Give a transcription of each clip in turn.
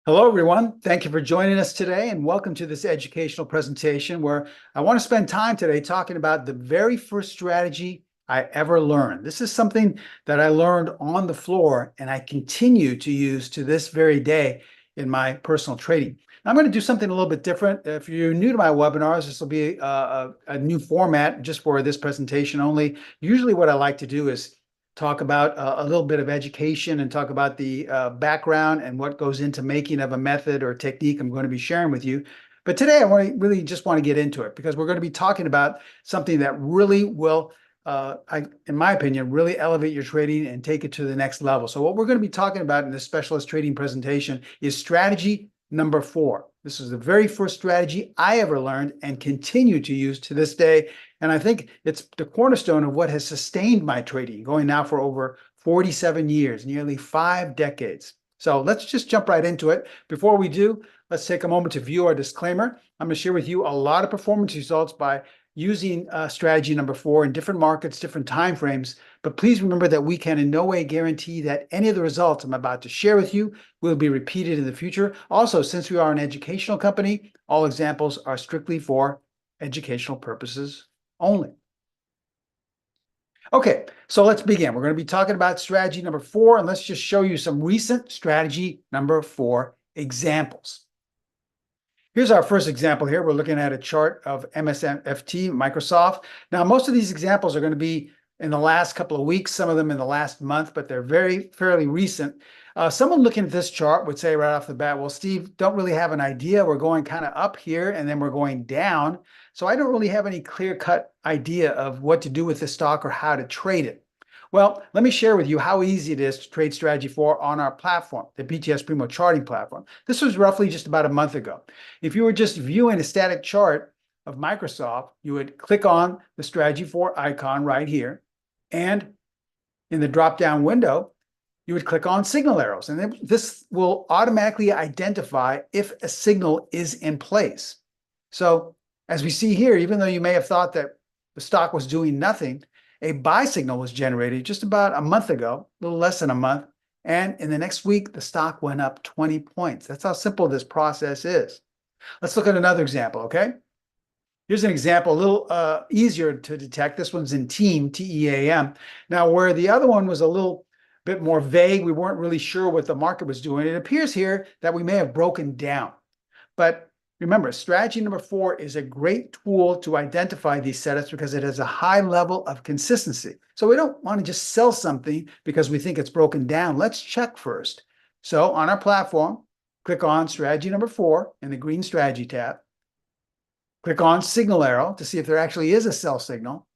Hello, everyone. Thank you for joining us today, and welcome to this educational presentation where I want to spend time today talking about the very first strategy I ever learned. This is something that I learned on the floor, and I continue to use to this very day in my personal trading. I'm going to do something a little bit different. If you're new to my webinars, this will be a new format just for this presentation only. Usually what I like to do is talk about a little bit of education and talk about the background and what goes into making of a method or technique I'm going to be sharing with you. But today I really just want to get into it because we're going to be talking about something that really will, in my opinion, really elevate your trading and take it to the next level. So what we're going to be talking about in this specialist trading presentation is strategy number 4. This is the very first strategy I ever learned and continue to use to this day. And I think it's the cornerstone of what has sustained my trading, going now for over 47 years, nearly 5 decades. So let's just jump right into it. Before we do, let's take a moment to view our disclaimer. I'm going to share with you a lot of performance results by using strategy number 4 in different markets, different time frames. But please remember that we can in no way guarantee that any of the results I'm about to share with you will be repeated in the future. Also, since we are an educational company, all examples are strictly for educational purposes only. Okay, so let's begin. We're going to be talking about strategy number 4, and let's just show you some recent strategy number 4 examples. Here's our first example here. We're looking at a chart of MSFT, Microsoft. Now, most of these examples are going to be in the last couple of weeks, some of them in the last month, but they're fairly recent. Someone looking at this chart would say right off the bat, well, Steve, don't really have an idea. We're going kind of up here and then we're going down. So I don't really have any clear-cut idea of what to do with this stock or how to trade it. Well, let me share with you how easy it is to trade strategy 4 on our platform, the PTS Primo charting platform. This was roughly just about a month ago. If you were just viewing a static chart of Microsoft, you would click on the strategy 4 icon right here. And in the drop-down window, you would click on signal arrows. And this will automatically identify if a signal is in place. So as we see here, even though you may have thought that the stock was doing nothing, a buy signal was generated just about a month ago, a little less than a month. And in the next week, the stock went up 20 points. That's how simple this process is. Let's look at another example, okay? Here's an example, a little easier to detect. This one's in TEAM, T-E-A-M. Now, where the other one was a little bit more vague, we weren't really sure what the market was doing. It appears here that we may have broken down. But remember, strategy number 4 is a great tool to identify these setups because it has a high level of consistency. So we don't want to just sell something because we think it's broken down. Let's check first. So on our platform, click on strategy number 4 in the green strategy tab. Click on signal arrow to see if there actually is a sell signal.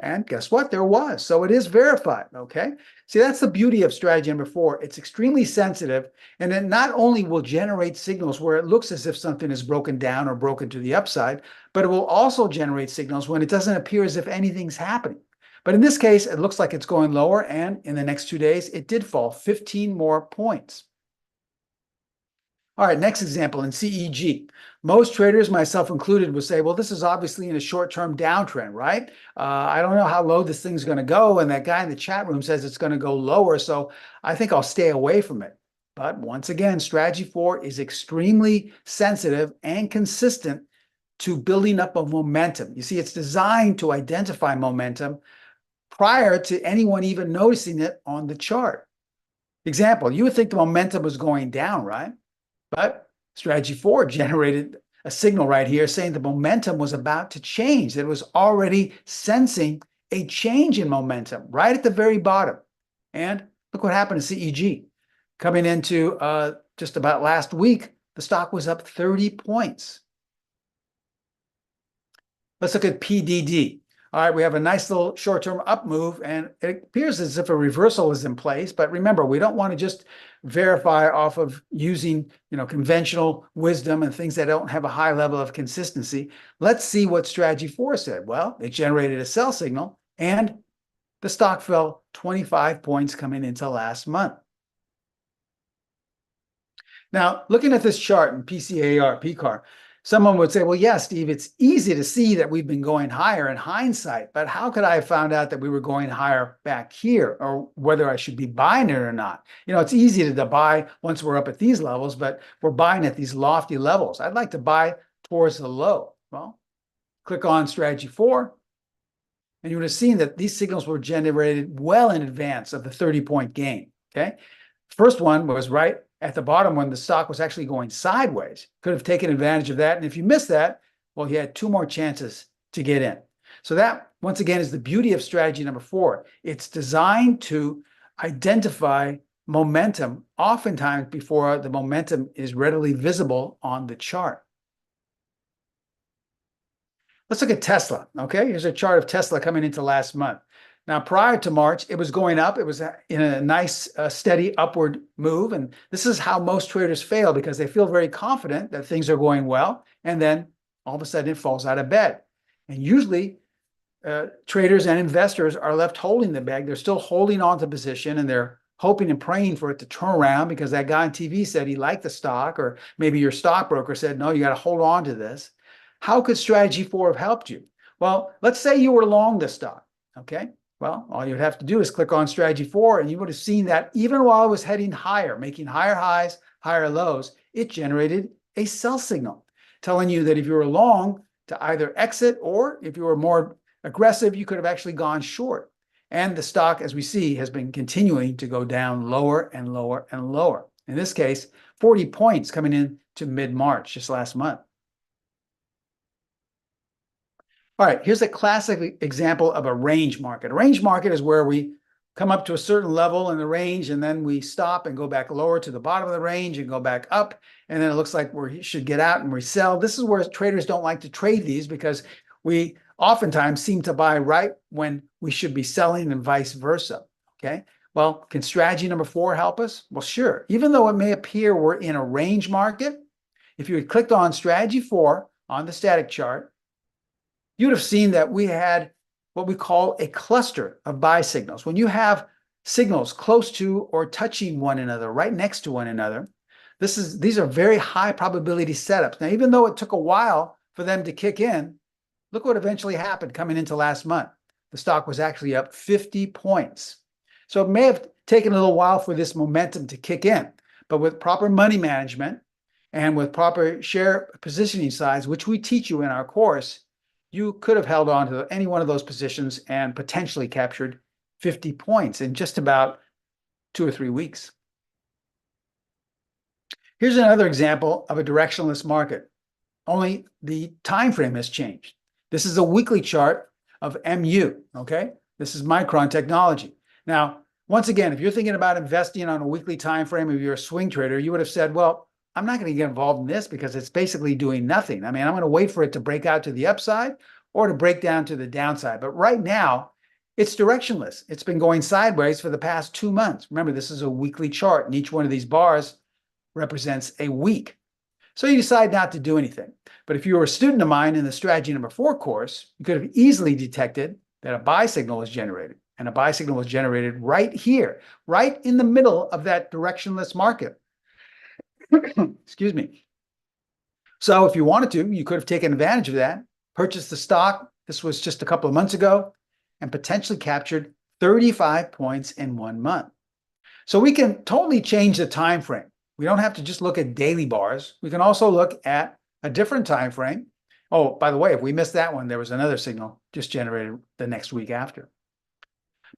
And guess what? There was. So it is verified, okay? See, that's the beauty of strategy number 4. It's extremely sensitive, and it not only will generate signals where it looks as if something is broken down or broken to the upside, but it will also generate signals when it doesn't appear as if anything's happening. But in this case, it looks like it's going lower, and in the next 2 days, it did fall 15 more points. All right, next example in CEG. Most traders, myself included, would say, well, this is obviously in a short-term downtrend, right? I don't know how low this thing's going to go, and that guy in the chat room says it's going to go lower, so I think I'll stay away from it. But once again, strategy 4 is extremely sensitive and consistent to building up a momentum. You see, it's designed to identify momentum prior to anyone even noticing it on the chart. Example, you would think the momentum was going down, right? But strategy 4 generated a signal right here saying the momentum was about to change. It was already sensing a change in momentum right at the very bottom. And look what happened to CEG. Coming into just about last week, the stock was up 30 points. Let's look at PDD. All right, we have a nice little short-term up move, and it appears as if a reversal is in place. But remember, we don't want to just verify off of using, conventional wisdom and things that don't have a high level of consistency. Let's see what strategy 4 said. Well, it generated a sell signal, and the stock fell 25 points coming into last month. Now, looking at this chart in PCAR, PCAR, Someone would say, well, yeah, Steve, it's easy to see that we've been going higher in hindsight, but how could I have found out that we were going higher back here, or whether I should be buying it or not? It's easy to buy once we're up at these levels, but we're buying at these lofty levels. I'd like to buy towards the low. Well, click on strategy 4, and you would have seen that these signals were generated well in advance of the 30-point gain. Okay. First one was right at the bottom when the stock was actually going sideways. Could have taken advantage of that. And if you missed that, well, you had 2 more chances to get in. So that, once again, is the beauty of strategy number 4. It's designed to identify momentum, oftentimes before the momentum is readily visible on the chart. Let's look at Tesla. Okay, here's a chart of Tesla coming into last month. Now, prior to March, it was going up. It was in a nice, steady upward move. And this is how most traders fail, because they feel very confident that things are going well. And then all of a sudden it falls out of bed. And usually traders and investors are left holding the bag. They're still holding on to position, and they're hoping and praying for it to turn around because that guy on TV said he liked the stock, or maybe your stockbroker said, no, you got to hold on to this. How could strategy 4 have helped you? Well, let's say you were long the stock. Okay. Well, all you would have to do is click on strategy 4, and you would have seen that even while it was heading higher, making higher highs, higher lows, it generated a sell signal telling you that if you were long, to either exit, or if you were more aggressive, you could have actually gone short. And the stock, as we see, has been continuing to go down lower and lower and lower. In this case, 40 points coming in to mid-March, just last month. All right, here's a classic example of a range market. A range market is where we come up to a certain level in the range, and then we stop and go back lower to the bottom of the range and go back up, and then it looks like we should get out and resell. This is where traders don't like to trade these, because we oftentimes seem to buy right when we should be selling, and vice versa. Okay, well, can strategy number 4 help us? Well, sure. Even though it may appear we're in a range market, if you had clicked on strategy 4 on the static chart, you would have seen that we had what we call a cluster of buy signals. When you have signals close to or touching one another, right next to one another, these are very high probability setups. Now, even though it took a while for them to kick in, look what eventually happened coming into last month. The stock was actually up 50 points. So it may have taken a little while for this momentum to kick in, but with proper money management and with proper share positioning size, which we teach you in our course, you could have held on to any one of those positions and potentially captured 50 points in just about 2 or 3 weeks. Here's another example of a directionless market, only the time frame has changed. This is a weekly chart of MU, okay? This is Micron technology. Now, once again, if you're thinking about investing on a weekly time frame, if you're a swing trader, you would have said, well, I'm not going to get involved in this because it's basically doing nothing. I mean, I'm going to wait for it to break out to the upside or to break down to the downside. But right now, it's directionless. It's been going sideways for the past 2 months. Remember, this is a weekly chart, and each one of these bars represents a week. So you decide not to do anything. But if you were a student of mine in the strategy number 4 course, you could have easily detected that a buy signal was generated. And a buy signal was generated right here, right in the middle of that directionless market. Excuse me. So if you wanted to, you could have taken advantage of that, purchased the stock. This was just a couple of months ago, and potentially captured 35 points in 1 month. So we can totally change the time frame. We don't have to just look at daily bars. We can also look at a different time frame. Oh, by the way, if we missed that one, there was another signal just generated the next week after.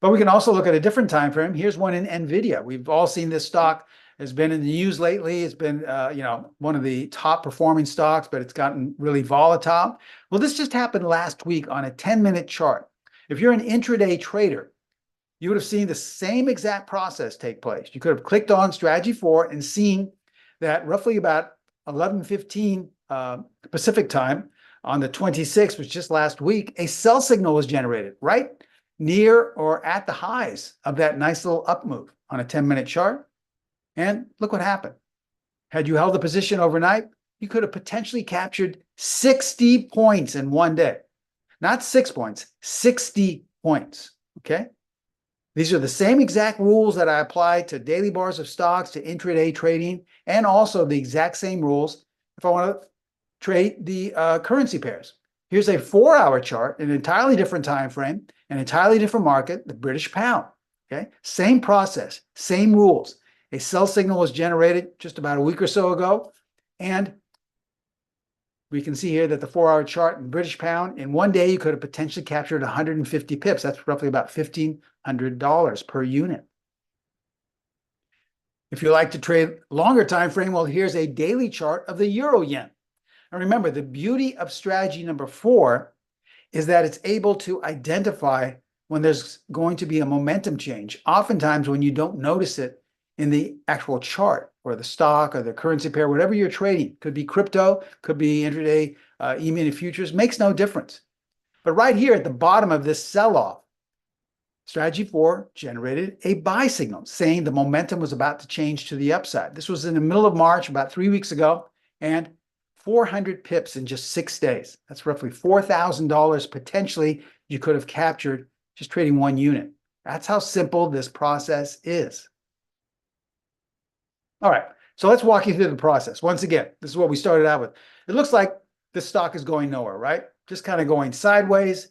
But we can also look at a different time frame. Here's one in NVIDIA. We've all seen this stock has been in the news lately. It's been, one of the top performing stocks, but it's gotten really volatile. Well, this just happened last week on a 10-minute chart. If you're an intraday trader, you would have seen the same exact process take place. You could have clicked on strategy 4 and seen that roughly about 11:15 Pacific time on the 26th, which just last week, a sell signal was generated right near or at the highs of that nice little up move on a 10-minute chart. And look what happened. Had you held the position overnight, you could have potentially captured 60 points in 1 day. Not 6 points, 60 points, okay? These are the same exact rules that I apply to daily bars of stocks, to intraday trading, and also the exact same rules if I want to trade the currency pairs. Here's a 4-hour chart, an entirely different time frame, an entirely different market, the British pound. Okay, same process, same rules. A sell signal was generated just about a week or so ago, and we can see here that the 4-hour chart in British pound, in one day, you could have potentially captured 150 pips. That's roughly about $1,500 per unit. If you like to trade longer time frame, well, here's a daily chart of the euro yen. And remember, the beauty of strategy number 4 is that it's able to identify when there's going to be a momentum change, oftentimes when you don't notice it in the actual chart or the stock or the currency pair, whatever you're trading. Could be crypto, could be intraday E-mini futures, makes no difference. But right here at the bottom of this sell-off, strategy 4 generated a buy signal saying the momentum was about to change to the upside. This was in the middle of March, about 3 weeks ago, and 400 pips in just 6 days. That's roughly $4,000 potentially you could have captured just trading one unit. That's how simple this process is. All right, so let's walk you through the process. Once again, this is what we started out with. It looks like this stock is going nowhere, right? Just kind of going sideways.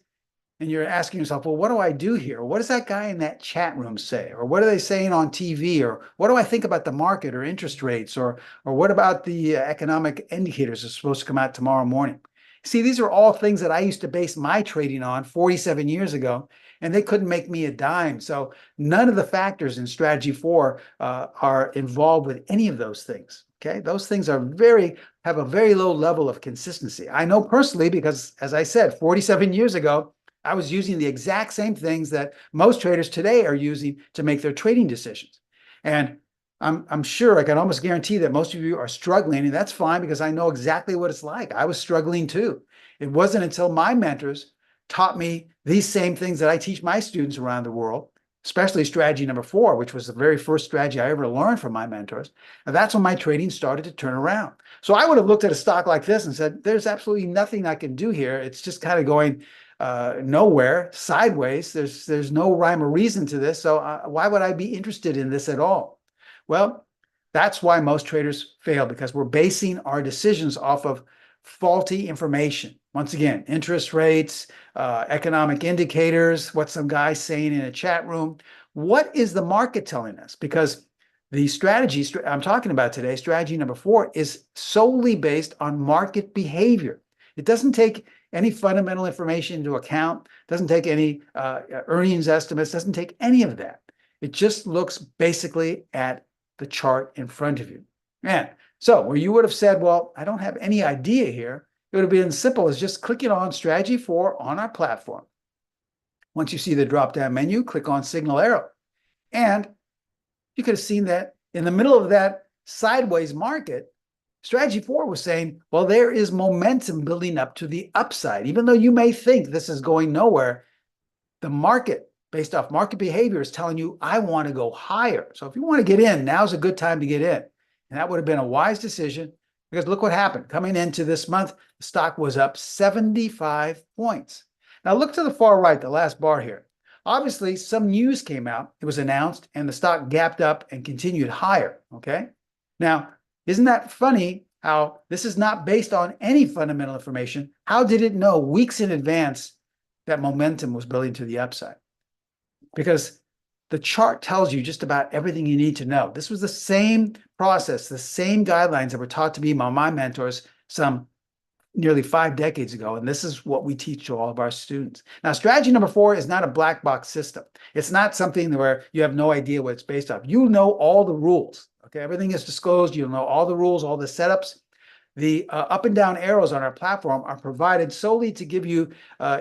And you're asking yourself, well, what do I do here? What does that guy in that chat room say? Or what are they saying on TV? Or what do I think about the market or interest rates? Or what about the economic indicators that are supposed to come out tomorrow morning? See, these are all things that I used to base my trading on 47 years ago, and they couldn't make me a dime. So none of the factors in strategy 4 are involved with any of those things. Okay, those things have a very low level of consistency. I know personally because, as I said, 47 years ago, I was using the exact same things that most traders today are using to make their trading decisions. And I'm sure, I can almost guarantee that most of you are struggling, and that's fine because I know exactly what it's like. I was struggling too. It wasn't until my mentors taught me these same things that I teach my students around the world, especially strategy number 4, which was the very first strategy I ever learned from my mentors. And that's when my trading started to turn around. So I would have looked at a stock like this and said, there's absolutely nothing I can do here. It's just kind of going nowhere, sideways. There's no rhyme or reason to this. So why would I be interested in this at all? Well, that's why most traders fail, because we're basing our decisions off of faulty information. Once again, interest rates, economic indicators, what some guy's saying in a chat room. What is the market telling us? Because the strategy I'm talking about today, strategy number 4, is solely based on market behavior. It doesn't take any fundamental information into account, doesn't take any earnings estimates, doesn't take any of that. It just looks basically at the chart in front of you. And so where you would have said, well, I don't have any idea here, it would have been as simple as just clicking on strategy 4 on our platform. Once you see the drop-down menu, click on signal arrow. And you could have seen that in the middle of that sideways market, strategy 4 was saying, well, there is momentum building up to the upside. Even though you may think this is going nowhere, the market, based off market behavior, is telling you, I want to go higher. So if you want to get in, now's a good time to get in. And that would have been a wise decision, because look what happened. Coming into this month, the stock was up 75 points. Now look to the far right, the last bar here. Obviously, some news came out. It was announced, and the stock gapped up and continued higher, okay? Now, isn't that funny how this is not based on any fundamental information? How did it know weeks in advance that momentum was building to the upside? Because the chart tells you just about everything you need to know. This was the same process, the same guidelines that were taught to me by my mentors some nearly 5 decades ago, and this is what we teach to all of our students. Now, strategy number 4 is not a black box system. It's not something where you have no idea what it's based off. You know all the rules, okay? Everything is disclosed. You'll know all the rules, all the setups. The up and down arrows on our platform are provided solely to give you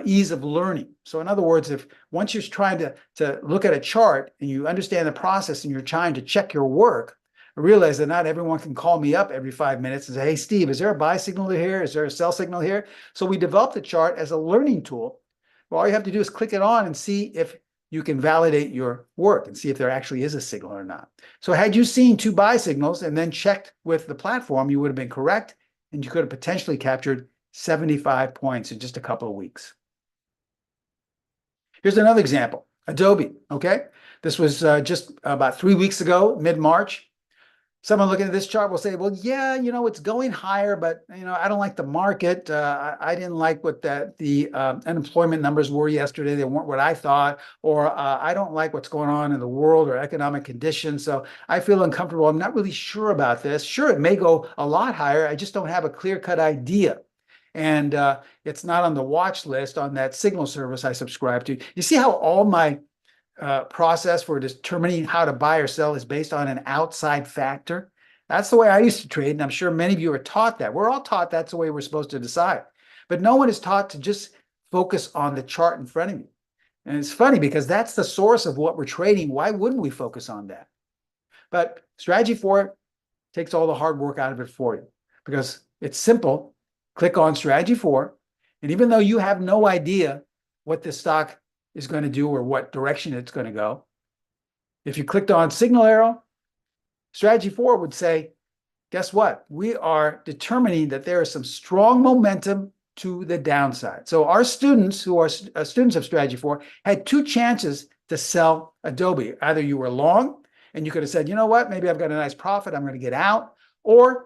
ease of learning. So in other words, if once you're trying to look at a chart and you understand the process and you're trying to check your work, I realize that not everyone can call me up every 5 minutes and say, hey, Steve, is there a buy signal here? Is there a sell signal here? So we developed the chart as a learning tool. Well, all you have to do is click it on and see if you can validate your work and see if there actually is a signal or not. So had you seen 2 buy signals and then checked with the platform, you would have been correct, and you could have potentially captured 75 points in just a couple of weeks. Here's another example, Adobe, okay? This was just about 3 weeks ago, mid-March. Someone looking at this chart will say, well, yeah, it's going higher, but, I don't like the market. I didn't like what the unemployment numbers were yesterday. They weren't what I thought. Or I don't like what's going on in the world or economic conditions. So I feel uncomfortable. I'm not really sure about this. Sure, it may go a lot higher. I just don't have a clear-cut idea. And it's not on the watch list on that signal service I subscribe to. You see how all my process for determining how to buy or sell is based on an outside factor? That's the way I used to trade, and I'm sure many of you are taught that. We're all taught that's the way we're supposed to decide. But no one is taught to just focus on the chart in front of you. And it's funny because that's the source of what we're trading. Why wouldn't we focus on that? But strategy 4 takes all the hard work out of it for you because it's simple. Click on strategy 4, and even though you have no idea what this stock is going to do or what direction it's going to go, if you clicked on signal arrow, strategy 4 would say, guess what? We are determining that there is some strong momentum to the downside. So our students who are students of strategy 4 had 2 chances to sell Adobe. Either you were long and you could have said, you know what, maybe I've got a nice profit, I'm going to get out, or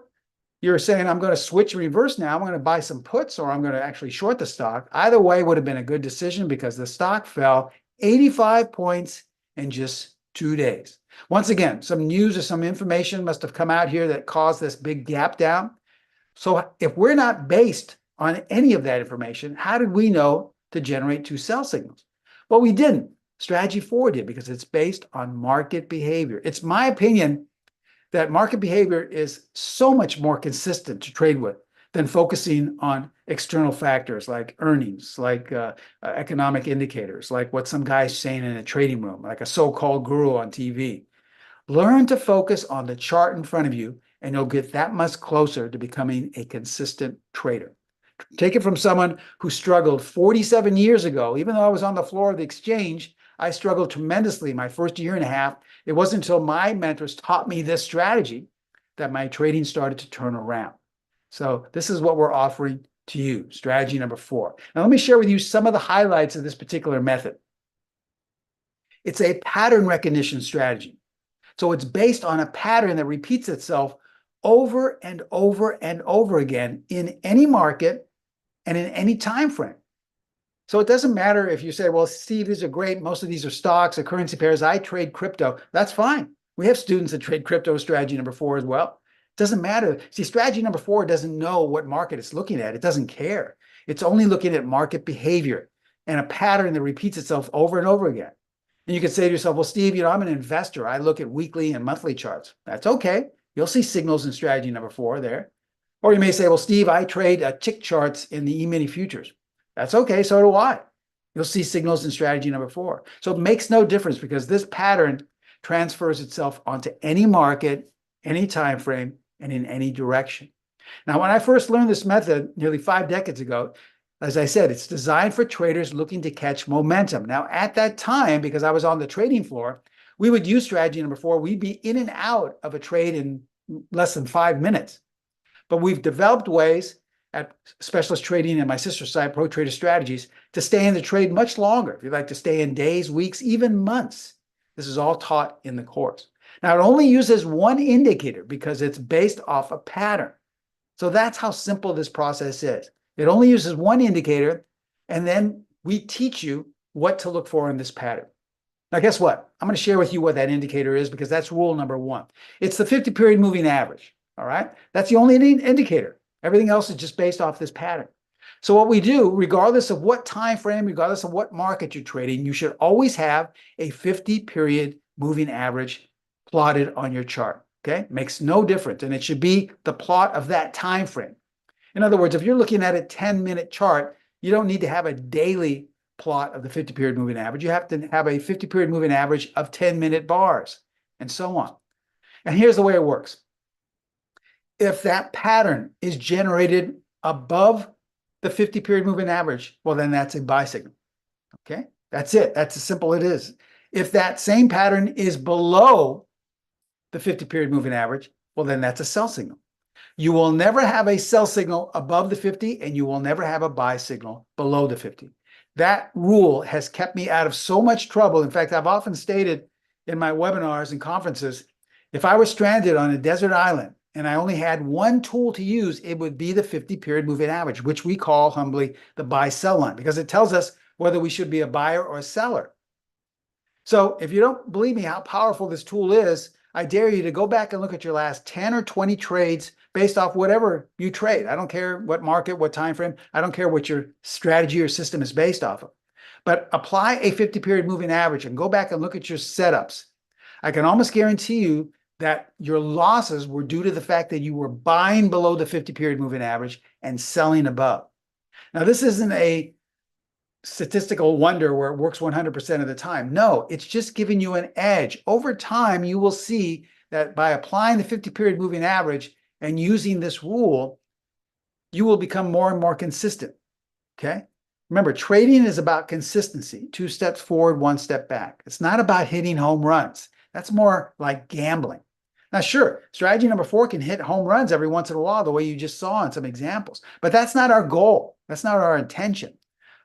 you're saying, I'm going to switch reverse now. I'm going to buy some puts, or I'm going to actually short the stock. Either way would have been a good decision because the stock fell 85 points in just 2 days. Once again, some news or some information must have come out here that caused this big gap down. So if we're not based on any of that information, how did we know to generate 2 sell signals? Well, we didn't. Strategy 4 did because it's based on market behavior. It's my opinion that market behavior is so much more consistent to trade with than focusing on external factors like earnings, like economic indicators, like what some guy's saying in a trading room, like a so-called guru on TV. Learn to focus on the chart in front of you, and you'll get that much closer to becoming a consistent trader. Take it from someone who struggled 47 years ago. Even though I was on the floor of the exchange, I struggled tremendously my first year and a half. It wasn't until my mentors taught me this strategy that my trading started to turn around. So this is what we're offering to you, strategy number 4. Now let me share with you some of the highlights of this particular method. It's a pattern recognition strategy. So it's based on a pattern that repeats itself over and over and over again in any market and in any time frame. So it doesn't matter if you say, well, Steve, these are great. Most of these are stocks or currency pairs. I trade crypto. That's fine. We have students that trade crypto, strategy number 4 as well. It doesn't matter. See, strategy number 4 doesn't know what market it's looking at. It doesn't care. It's only looking at market behavior and a pattern that repeats itself over and over again. And you can say to yourself, well, Steve, I'm an investor. I look at weekly and monthly charts. That's okay. You'll see signals in strategy number 4 there. Or you may say, well, Steve, I trade tick charts in the E-mini futures. That's okay, so do I. You'll see signals in strategy number 4. So it makes no difference because this pattern transfers itself onto any market, any time frame, and in any direction. Now, when I first learned this method nearly 5 decades ago, as I said, it's designed for traders looking to catch momentum. Now, at that time, because I was on the trading floor, we would use strategy number 4. We'd be in and out of a trade in less than 5 minutes. But we've developed ways at Specialist Trading and my sister site, Pro Trader Strategies, to stay in the trade much longer. If you'd like to stay in days, weeks, even months, this is all taught in the course. Now, it only uses one indicator because it's based off a pattern. So that's how simple this process is. It only uses one indicator, and then we teach you what to look for in this pattern. Now, guess what? I'm going to share with you what that indicator is because that's rule number 1. It's the 50-period moving average, all right? That's the only indicator. Everything else is just based off this pattern. So what we do, regardless of what time frame, regardless of what market you're trading, you should always have a 50-period moving average plotted on your chart, okay? Makes no difference, and it should be the plot of that time frame. In other words, if you're looking at a 10-minute chart, you don't need to have a daily plot of the 50-period moving average. You have to have a 50-period moving average of 10-minute bars, and so on. And here's the way it works. If that pattern is generated above the 50-period moving average, well, then that's a buy signal. Okay, that's it. That's as simple as it is. If that same pattern is below the 50-period moving average, well, then that's a sell signal. You will never have a sell signal above the 50, and you will never have a buy signal below the 50. That rule has kept me out of so much trouble. In fact, I've often stated in my webinars and conferences, If I were stranded on a desert island and I only had one tool to use, it would be the 50-period moving average, which we call humbly the buy-sell line, because it tells us whether we should be a buyer or a seller. So if you don't believe me how powerful this tool is, I dare you to go back and look at your last 10 or 20 trades based off whatever you trade. I don't care what market, what time frame. I don't care what your strategy or system is based off of. But apply a 50-period moving average and go back and look at your setups. I can almost guarantee you that your losses were due to the fact that you were buying below the 50-period moving average and selling above. Now, this isn't a statistical wonder where it works 100% of the time. No, it's just giving you an edge. Over time, you will see that by applying the 50-period moving average and using this rule, you will become more and more consistent, okay? Remember, trading is about consistency. 2 steps forward, 1 step back. It's not about hitting home runs. That's more like gambling. Now, sure, strategy number 4 can hit home runs every once in a while, the way you just saw in some examples. But that's not our goal. That's not our intention.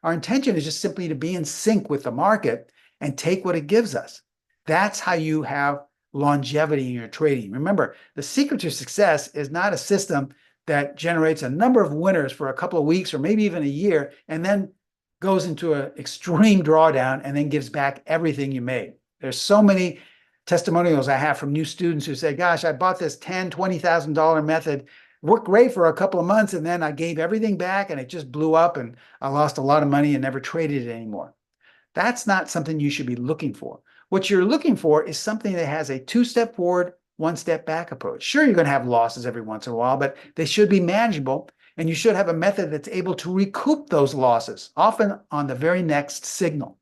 Our intention is just simply to be in sync with the market and take what it gives us. That's how you have longevity in your trading. Remember, the secret to success is not a system that generates a number of winners for a couple of weeks or maybe even a year and then goes into an extreme drawdown and then gives back everything you made. There's so many testimonials I have from new students who say, gosh, I bought this $10,000, $20,000 method, worked great for a couple of months, and then I gave everything back and it just blew up and I lost a lot of money and never traded it anymore. That's not something you should be looking for. What you're looking for is something that has a 2-step forward, 1 step back approach. Sure, you're going to have losses every once in a while, but they should be manageable, and you should have a method that's able to recoup those losses, often on the very next signal.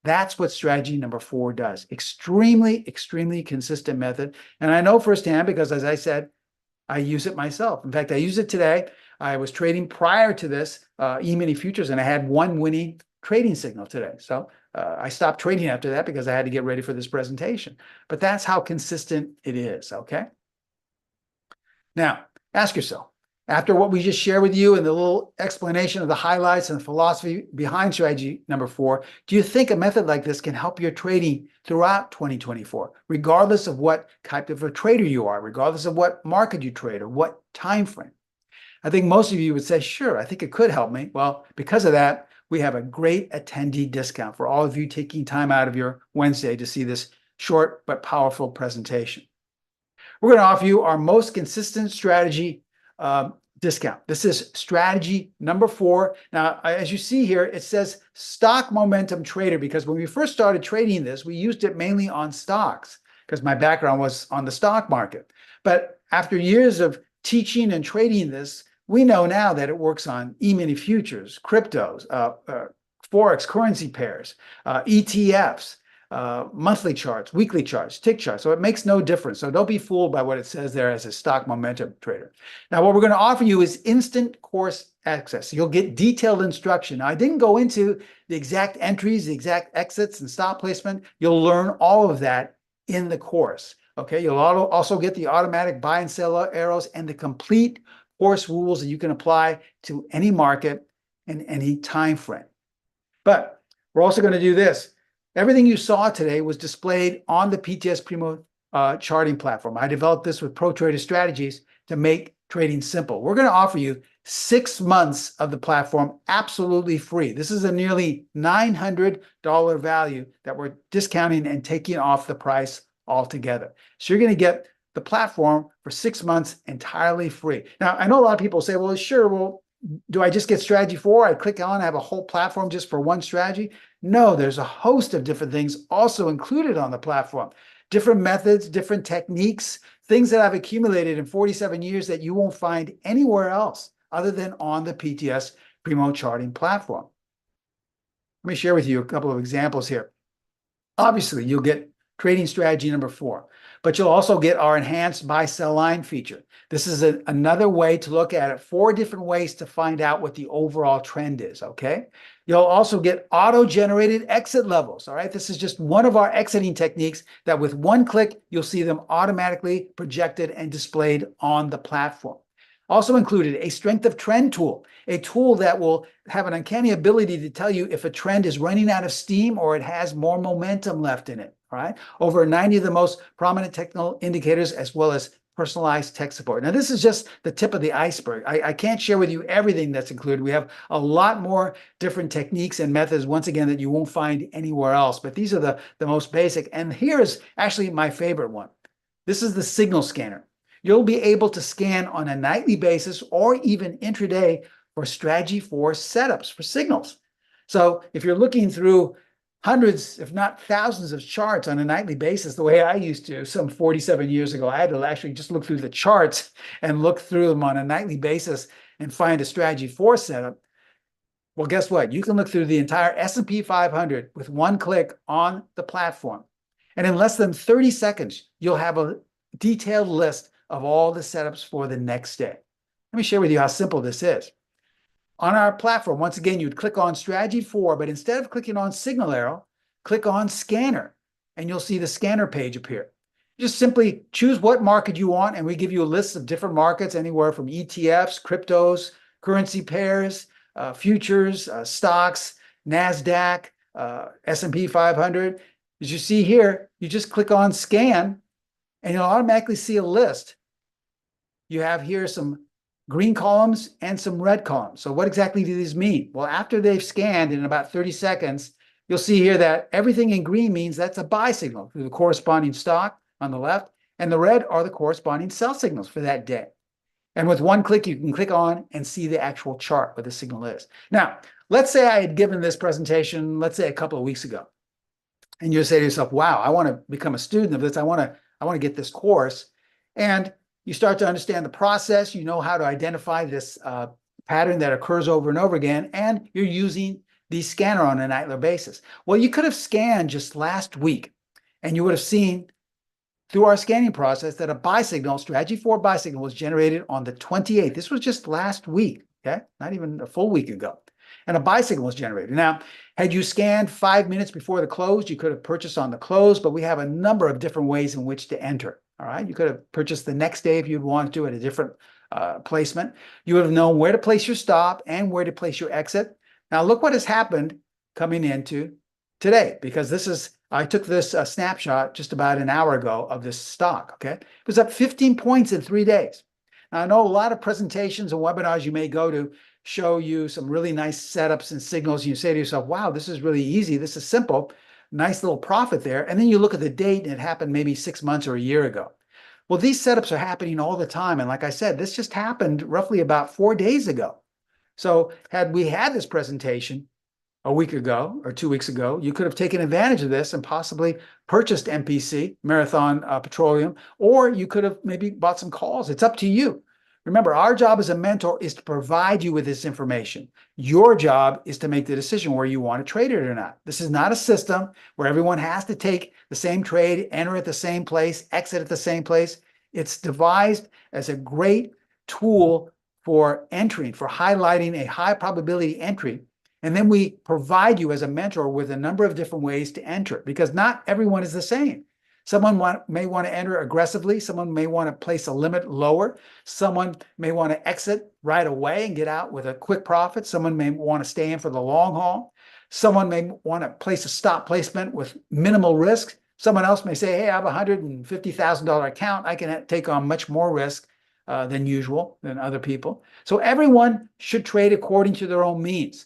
That's what strategy number 4 does. Extremely, extremely consistent method. And I know firsthand because, as I said, I use it myself. In fact, I use it today. I was trading prior to this E-mini futures, and I had one winning trading signal today. So I stopped trading after that because I had to get ready for this presentation. But that's how consistent it is, okay? Now, ask yourself, after what we just shared with you and the little explanation of the highlights and the philosophy behind strategy number 4, do you think a method like this can help your trading throughout 2024, regardless of what type of a trader you are, regardless of what market you trade or what time frame? I think most of you would say, sure, I think it could help me. Well, because of that, we have a great attendee discount for all of you taking time out of your Wednesday to see this short but powerful presentation. We're going to offer you our most consistent strategy discount. This is strategy number 4. Now, as you see here, it says stock momentum trader, because when we first started trading this, we used it mainly on stocks because my background was on the stock market. But after years of teaching and trading this, we know now that it works on E-mini futures, cryptos, forex currency pairs, ETFs, monthly charts, weekly charts, tick charts. So it makes no difference. So don't be fooled by what it says there as a stock momentum trader. Now, what we're going to offer you is instant course access. You'll get detailed instruction. Now, I didn't go into the exact entries, the exact exits and stop placement. You'll learn all of that in the course. Okay, you'll also get the automatic buy and sell arrows and the complete course rules that you can apply to any market and any time frame. But we're also going to do this. Everything you saw today was displayed on the PTS Primo charting platform. I developed this with proprietary strategies to make trading simple. We're going to offer you 6 months of the platform absolutely free. This is a nearly $900 value that we're discounting and taking off the price altogether. So you're going to get the platform for 6 months entirely free. Now, I know a lot of people say, well, sure, well, do I just get strategy 4? I click on, I have a whole platform just for one strategy? No, there's a host of different things also included on the platform. Different methods, different techniques, things that I've accumulated in 47 years that you won't find anywhere else other than on the PTS Primo charting platform. Let me share with you a couple of examples here. Obviously, you'll get trading strategy number 4, but you'll also get our enhanced buy-sell line feature. This is another way to look at it, 4 different ways to find out what the overall trend is, okay? You'll also get auto-generated exit levels, all right? This is just one of our exiting techniques that with one click, you'll see them automatically projected and displayed on the platform. Also included a strength of trend tool, a tool that will have an uncanny ability to tell you if a trend is running out of steam or it has more momentum left in it, all right? Over 90 of the most prominent technical indicators, as well as personalized tech support. Now, this is just the tip of the iceberg. I can't share with you everything that's included. We have a lot more different techniques and methods, once again, that you won't find anywhere else. But these are the most basic. And here's actually my favorite one. This is the signal scanner. You'll be able to scan on a nightly basis or even intraday for strategy 4 setups, for signals. So if you're looking through hundreds, if not thousands of charts on a nightly basis, the way I used to some 47 years ago, I had to actually just look through the charts and look through them on a nightly basis and find a strategy 4 setup. Well, guess what? You can look through the entire S&P 500 with one click on the platform. And in less than 30 seconds, you'll have a detailed list of all the setups for the next day. Let me share with you how simple this is. On our platform, once again, you'd click on Strategy 4, but instead of clicking on Signal Arrow, click on Scanner, and you'll see the scanner page appear. Just simply choose what market you want, and we give you a list of different markets, anywhere from ETFs, cryptos, currency pairs, futures, stocks, NASDAQ, S&P 500. As you see here, you just click on Scan, and you'll automatically see a list. You have here some green columns and some red columns. So what exactly do these mean? Well, after they've scanned in about 30 seconds, you'll see here that everything in green means that's a buy signal through the corresponding stock on the left, and the red are the corresponding sell signals for that day. And with one click, you can click on and see the actual chart where the signal is. Now, let's say I had given this presentation, let's say a couple of weeks ago, and you say to yourself, wow, I want to become a student of this. I want to get this course. And you start to understand the process. You know how to identify this pattern that occurs over and over again, and you're using the scanner on a nightly basis. Well, you could have scanned just last week, and you would have seen through our scanning process that a buy signal, strategy 4 buy signal, was generated on the 28th. This was just last week, okay? Not even a full week ago. And a buy signal was generated. Now, had you scanned 5 minutes before the close, you could have purchased on the close, but we have a number of different ways in which to enter. All right, you could have purchased the next day if you'd want to at a different placement. You would have known where to place your stop and where to place your exit. Now look what has happened coming into today, because I took this snapshot just about an hour ago of this stock, okay? It was up 15 points in 3 days. Now I know a lot of presentations and webinars you may go to show you some really nice setups and signals. And you say to yourself, wow, this is really easy. This is simple. Nice little profit there. And then you look at the date and it happened maybe 6 months or a year ago. Well, these setups are happening all the time. And like I said, this just happened roughly about 4 days ago. So had we had this presentation a week ago or 2 weeks ago, you could have taken advantage of this and possibly purchased MPC, Marathon Petroleum, or you could have maybe bought some calls. It's up to you. Remember, our job as a mentor is to provide you with this information. Your job is to make the decision where you want to trade it or not. This is not a system where everyone has to take the same trade, enter at the same place, exit at the same place. It's devised as a great tool for entering, for highlighting a high probability entry. And then we provide you as a mentor with a number of different ways to enter, because not everyone is the same. Someone may want to enter aggressively. Someone may want to place a limit lower. Someone may want to exit right away and get out with a quick profit. Someone may want to stay in for the long haul. Someone may want to place a stop placement with minimal risk. Someone else may say, hey, I have a $150,000 account. I can take on much more risk than usual, than other people. So everyone should trade according to their own means.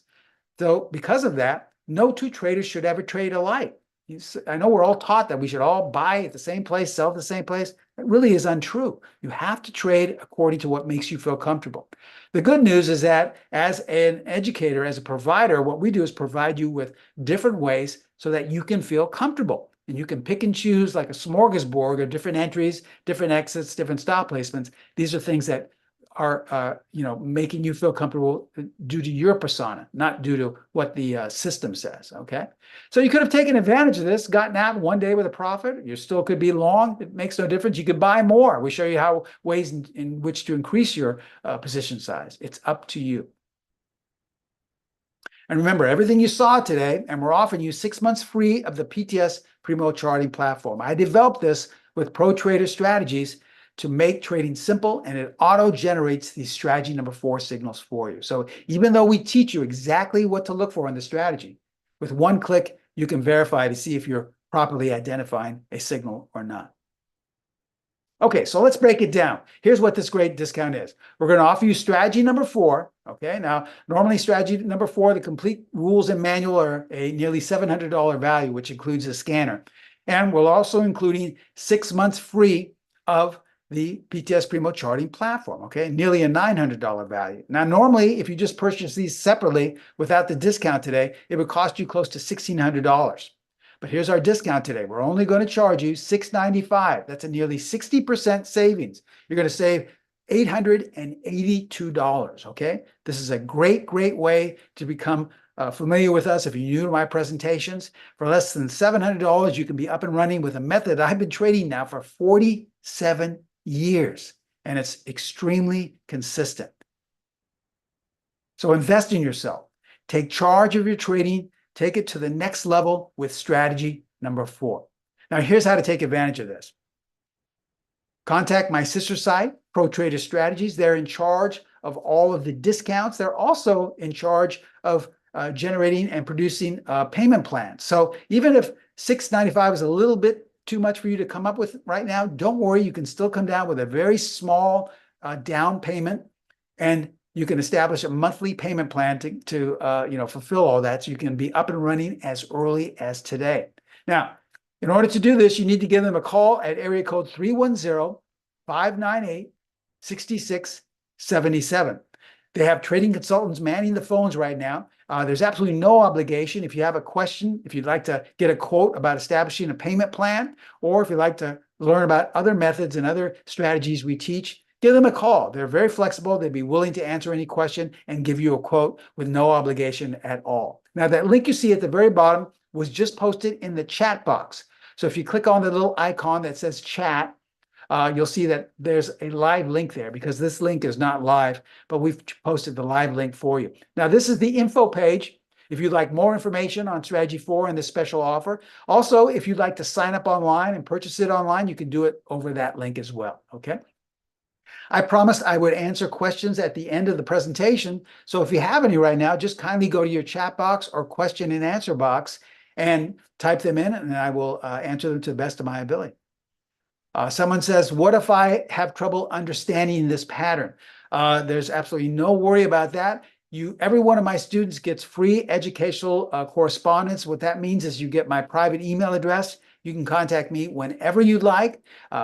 So because of that, no two traders should ever trade alike. I know we're all taught that we should all buy at the same place, sell at the same place. That really is untrue. You have to trade according to what makes you feel comfortable. The good news is that as an educator, as a provider, what we do is provide you with different ways so that you can feel comfortable. And you can pick and choose like a smorgasbord of different entries, different exits, different stop placements. These are things that are making you feel comfortable due to your persona, not due to what the system says, okay? So you could have taken advantage of this, gotten out one day with a profit. You still could be long. It makes no difference. You could buy more. We show you ways in which to increase your position size. It's up to you. And remember, everything you saw today, and we're offering you 6 months free of the PTS Primo Charting platform. I developed this with Pro Trader Strategies to make trading simple, and it auto-generates these strategy number 4 signals for you. So even though we teach you exactly what to look for in the strategy, with one click, you can verify to see if you're properly identifying a signal or not. Okay, so let's break it down. Here's what this great discount is. We're going to offer you strategy number 4. Okay, now normally strategy number 4, the complete rules and manual are a nearly $700 value, which includes a scanner. And we're also including 6 months free of the PTS Primo charting platform, okay? Nearly a $900 value. Now, normally, if you just purchase these separately without the discount today, it would cost you close to $1,600. But here's our discount today. We're only going to charge you $695. That's a nearly 60% savings. You're going to save $882, okay? This is a great, great way to become familiar with us. If you're new to my presentations, for less than $700, you can be up and running with a method I've been trading now for 47 years, and it's extremely consistent. So invest in yourself. Take charge of your trading. Take it to the next level with strategy number 4. Now, here's how to take advantage of this. Contact my sister site, Pro Trader Strategies. They're in charge of all of the discounts. They're also in charge of generating and producing payment plans. So even if $695 is a little bit too much for you to come up with right now, don't worry. You can still come down with a very small down payment, and you can establish a monthly payment plan to fulfill all that, so you can be up and running as early as today. Now, in order to do this, you need to give them a call at area code 310-598-6677. They have trading consultants manning the phones right now. There's absolutely no obligation. If you have a question, if you'd like to get a quote about establishing a payment plan, or if you'd like to learn about other methods and other strategies we teach, give them a call. They're very flexible. They'd be willing to answer any question and give you a quote with no obligation at all. Now, that link you see at the very bottom was just posted in the chat box. So if you click on the little icon that says chat, you'll see that there's a live link there, because this link is not live, but we've posted the live link for you. Now, this is the info page if you'd like more information on Strategy 4 and this special offer. Also, if you'd like to sign up online and purchase it online, you can do it over that link as well, okay? I promised I would answer questions at the end of the presentation. So if you have any right now, just kindly go to your chat box or question and answer box and type them in, and I will answer them to the best of my ability. Someone says, what if I have trouble understanding this pattern? There's absolutely no worry about that. Every one of my students gets free educational correspondence. What that means is you get my private email address. You can contact me whenever you'd like,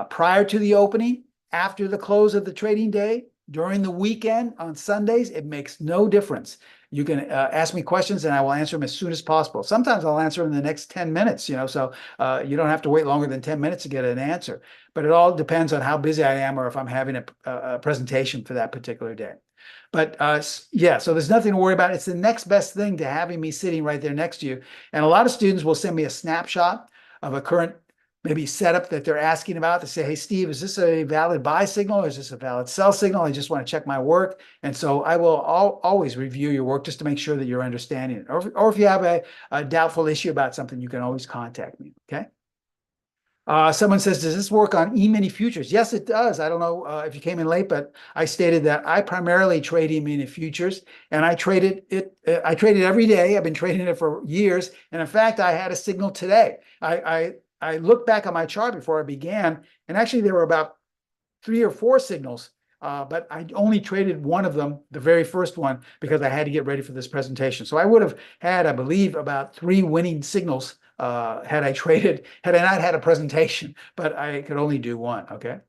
prior to the opening, after the close of the trading day, during the weekend, on Sundays. It makes no difference. You can ask me questions and I will answer them as soon as possible. Sometimes I'll answer them in the next 10 minutes, so you don't have to wait longer than 10 minutes to get an answer. But it all depends on how busy I am or if I'm having a presentation for that particular day. But yeah, so there's nothing to worry about. It's the next best thing to having me sitting right there next to you. And a lot of students will send me a snapshot of a current maybe setup that they're asking about, to say, hey, Steve, is this a valid buy signal or is this a valid sell signal? I just want to check my work. And so I will always review your work just to make sure that you're understanding it. Or if you have a doubtful issue about something, you can always contact me, okay? Someone says, does this work on E-mini futures? Yes, it does. I don't know if you came in late, but I stated that I primarily trade E-mini futures, and I traded it. I trade it every day. I've been trading it for years. And in fact, I had a signal today. I looked back on my chart before I began, and actually there were about 3 or 4 signals, but I only traded one of them, the very first one, because I had to get ready for this presentation. So I would have had, I believe, about 3 winning signals had I not had a presentation, but I could only do one, okay?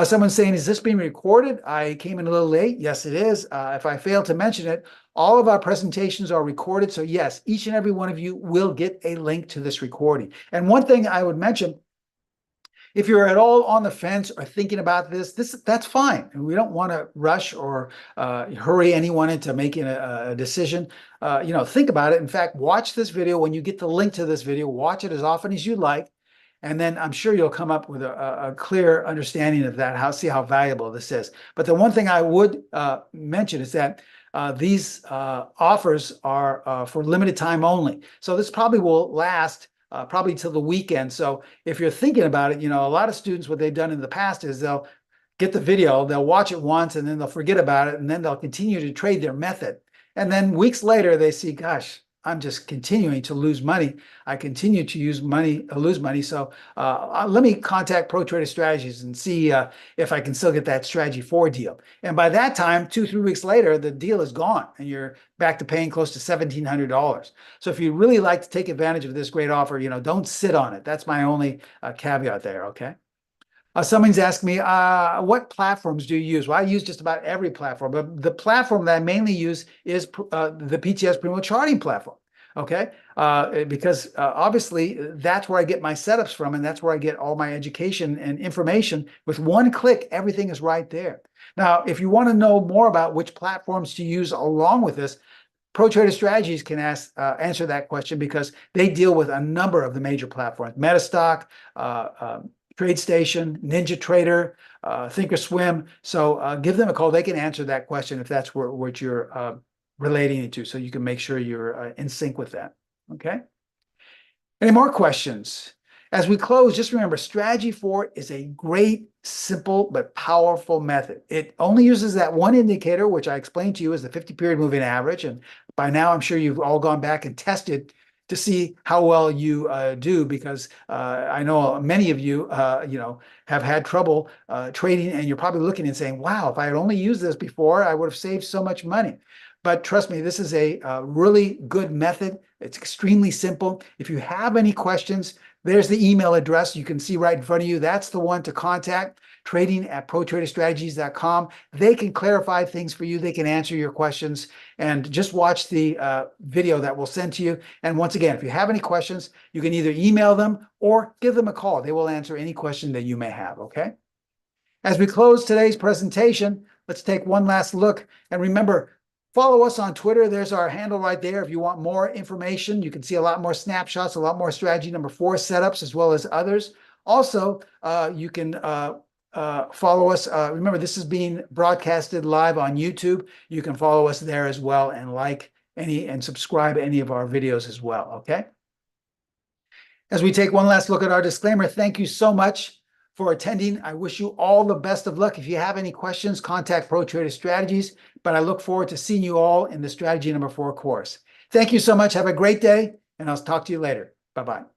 Someone's saying, is this being recorded? I came in a little late. Yes, it is. If I fail to mention it, all of our presentations are recorded. So yes, each and every one of you will get a link to this recording. And one thing I would mention, if you're at all on the fence or thinking about that's fine. And we don't want to rush or hurry anyone into making a decision. Think about it. In fact, watch this video. When you get the link to this video, watch it as often as you like. And then I'm sure you'll come up with a clear understanding of that, see how valuable this is. But the one thing I would mention is that these offers are for limited time only. So this probably will last probably till the weekend. So if you're thinking about it, a lot of students, what they've done in the past is they'll get the video, they'll watch it once, and then they'll forget about it, and then they'll continue to trade their method. And then weeks later, they see, gosh, I'm just continuing to lose money. I continue to lose money. So let me contact ProTrader Strategies and see if I can still get that strategy 4 deal. And by that time, 2-3 weeks later, the deal is gone and you're back to paying close to $1,700. So if you really like to take advantage of this great offer, don't sit on it. That's my only caveat there, okay? Someone's asked me, what platforms do you use? Well, I use just about every platform, but the platform that I mainly use is the PTS Primo Charting platform, okay? Because obviously that's where I get my setups from, and that's where I get all my education and information. With one click, everything is right there. Now, if you want to know more about which platforms to use along with this, ProTrader Strategies can answer that question because they deal with a number of the major platforms: Metastock, TradeStation, NinjaTrader, Thinkorswim. So give them a call. They can answer that question if that's what you're relating it to, so you can make sure you're in sync with that. Okay? Any more questions? As we close, just remember, Strategy 4 is a great, simple, but powerful method. It only uses that one indicator, which I explained to you as the 50-period moving average. And by now, I'm sure you've all gone back and tested to see how well you do, because I know many of you, have had trouble trading, and you're probably looking and saying, wow, if I had only used this before, I would have saved so much money. But trust me, this is a really good method. It's extremely simple. If you have any questions, there's the email address you can see right in front of you. That's the one to contact, trading@protraderstrategies.com. They can clarify things for you. They can answer your questions. And just watch the video that we'll send to you. And once again, if you have any questions, you can either email them or give them a call. They will answer any question that you may have, okay? As we close today's presentation, let's take one last look. And remember, follow us on Twitter. There's our handle right there. If you want more information, you can see a lot more snapshots, a lot more strategy number 4 setups, as well as others. Also, you can follow us. Remember, this is being broadcasted live on YouTube. You can follow us there as well, and like and subscribe to any of our videos as well, okay? As we take one last look at our disclaimer, thank you so much for attending. I wish you all the best of luck. If you have any questions, contact ProTrader Strategies, but I look forward to seeing you all in the strategy number 4 course. Thank you so much. Have a great day, and I'll talk to you later. Bye-bye.